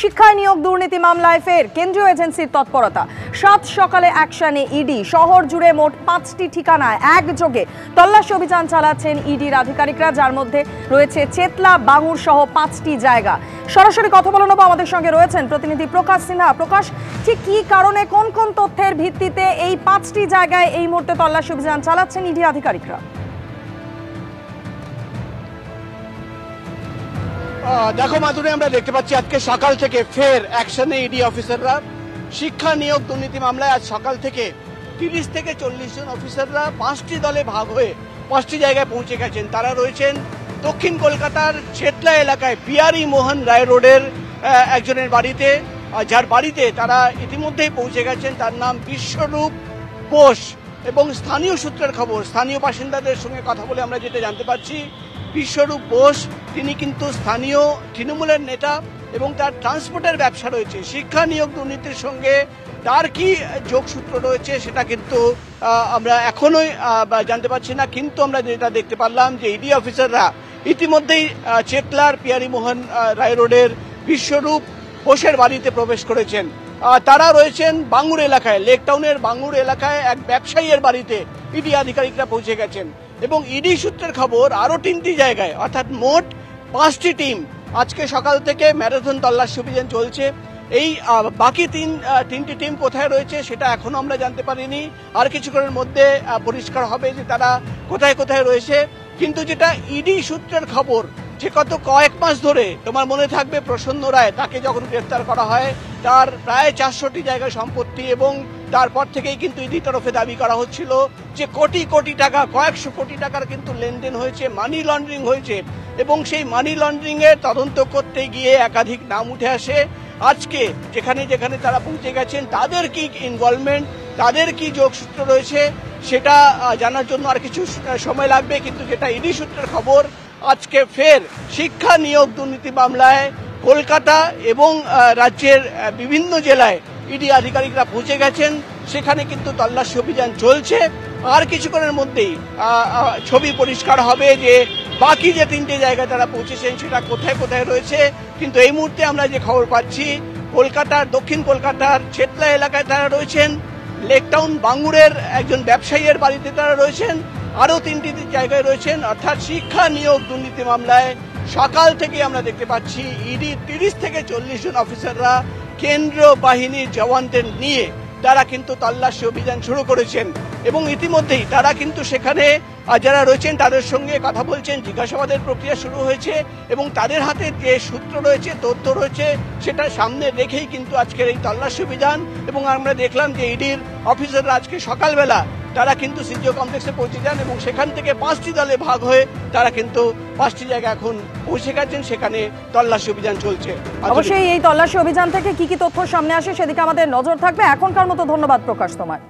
শিক্ষায় নিয়োগ দুর্নীতি মামলায় ফের কেন্দ্রীয় এজেন্সির তৎপরতা। সাত সকালে অ্যাকশনে ইডি। শহর জুড়ে মোট 5টি ঠিকানায় একযোগে তল্লাশি অভিযান চালাচ্ছেন ইডির আধিকারিকরা, যার মধ্যে রয়েছে চেতলা, বাঙুর সহ 5টি জায়গা। সরাসরি কথা বলে নেব, আমাদের সঙ্গে রয়েছেন প্রতিনিধি প্রকাশ সিনহা। প্রকাশ, ঠিক কি কারণে, কোন কোন তথ্যের ভিত্তিতে এই 5টি জায়গায় এই মুহূর্তে তল্লাশি অভিযান চালাচ্ছেন ইডি আধিকারিকরা? দেখো মাধুরী, আমরা দেখতে পাচ্ছি আজকে সকাল থেকে ফের অ্যাকশনে ইডি অফিসাররা। শিক্ষা নিয়োগ দুর্নীতি মামলায় আজ সকাল থেকে 30 থেকে 40 জন অফিসাররা 5টি দলে ভাগ হয়ে 5টি জায়গায় পৌঁছে গেছেন। তারা রয়েছেন দক্ষিণ কলকাতার চেতলা এলাকায় পিয়ারি মোহন রায় রোডের একজনের বাড়িতে, যার বাড়িতে তারা ইতিমধ্যেই পৌঁছে গেছেন। তার নাম বিশ্বরূপ বোস। এবং স্থানীয় সূত্রের খবর, স্থানীয় বাসিন্দাদের সঙ্গে কথা বলে আমরা যেটা জানতে পারছি, বিশ্বরূপ বোস তিনি কিন্তু স্থানীয় তৃণমূলের নেতা এবং তার ট্রান্সপোর্টের ব্যবসা রয়েছে। শিক্ষা নিয়োগ দুর্নীতির সঙ্গে তার কি যোগসূত্র রয়েছে সেটা কিন্তু আমরা এখনোই জানতে পারছি না। কিন্তু আমরা যেটা দেখতে পারলাম যে ইডি অফিসাররা ইতিমধ্যেই চেতলার পিয়ারি মোহন রায় রোডের বিশ্বরূপ বোসের বাড়িতে প্রবেশ করেছেন। তারা রয়েছেন বাঙুর এলাকায়, লেক টাউনের বাঙুর এলাকায় এক ব্যবসায়ীর বাড়িতে ইডি আধিকারিকরা পৌঁছে গেছেন। এবং ইডি সূত্রের খবর আরো 3টি জায়গায়, অর্থাৎ মোট 5টি টিম আজকে সকাল থেকে ম্যারাথন তল্লাশি অভিযান চলছে। এই বাকি তিনটি টিম কোথায় রয়েছে সেটা এখনো আমরা জানতে পারিনি। আর কিছুক্ষণের মধ্যে পরিষ্কার হবে যে তারা কোথায় কোথায় রয়েছে। কিন্তু যেটা ইডি সূত্রের খবর, যে গত কয়েক মাস ধরে, তোমার মনে থাকবে প্রসন্ন রায়, তাকে যখন গ্রেফতার করা হয় তার প্রায় 400টি জায়গায় সম্পত্তি, এবং তারপর থেকেই কিন্তু ইডি তরফে দাবি করা হচ্ছিল যে কোটি কোটি টাকা, কয়েকশো কোটি টাকার কিন্তু লেনদেন হয়েছে, মানি লন্ডারিং হয়েছে। এবং সেই মানি লন্ডারিং এর তদন্ত করতে গিয়ে একাধিক নাম উঠে আসে। আজকে যেখানে যেখানে তারা পৌঁছে গেছেন, তাদের কি ইনভলভমেন্ট, তাদের কি যোগসূত্র রয়েছে সেটা জানার জন্য আর কিছু সময় লাগবে। কিন্তু যেটা ইডি সূত্রের খবর, আজকে ফের শিক্ষা নিয়োগ দুর্নীতি মামলায় কলকাতা এবং রাজ্যের বিভিন্ন জেলায় ইডি আধিকারিকরা পৌঁছে গেছেন। সেখানে কিন্তু তল্লাশি অভিযান চলছে। আর কিছুক্ষণের মধ্যেই ছবি পরিষ্কার হবে যে বাকি যে 3টে জায়গায় তারা পৌঁছেছেন সেটা কোথায় কোথায় রয়েছে। কিন্তু এই মুহূর্তে আমরা যে খবর পাচ্ছি, কলকাতার, দক্ষিণ কলকাতার চেতলা এলাকায় তারা রয়েছেন, লেক টাউন বাঙুরের একজন ব্যবসায়ীর বাড়িতে তারা রয়েছেন, আরো 3টি জায়গায় রয়েছেন। অর্থাৎ শিক্ষা নিয়োগ দুর্নীতি মামলায় সকাল থেকে আমরা দেখতে পাচ্ছি ইডি 30 থেকে 40 জন অফিসাররা কেন্দ্র বাহিনীর জওয়ানদের নিয়ে তারা কিন্তু তল্লাশি অভিযান শুরু করেছেন। এবং ইতিমধ্যেই তারা কিন্তু সেখানে যারা রয়েছেন তাদের সঙ্গে কথা বলছেন, জিজ্ঞাসাবাদের প্রক্রিয়া শুরু হয়েছে। এবং তাদের হাতে যে সূত্র রয়েছে, তথ্য রয়েছে, সেটা সামনে রেখেই কিন্তু আজকের এই তল্লাশি অভিযান। এবং আমরা দেখলাম যে ইডির অফিসাররা আজকে সকালবেলা তারা কিন্তু সিজিও কমপ্লেক্সে পৌঁছে যান এবং সেখান থেকে 5টি দলে ভাগ হয়ে তারা কিন্তু 5টি জায়গা এখন পৌঁছে গেছেন, সেখানে তল্লাশি অভিযান চলছে। অবশ্যই এই তল্লাশি অভিযান থেকে কি কি তথ্য সামনে আসে সেদিকে আমাদের নজর থাকবে। এখনকার মতো ধন্যবাদ প্রকাশ তোমায়।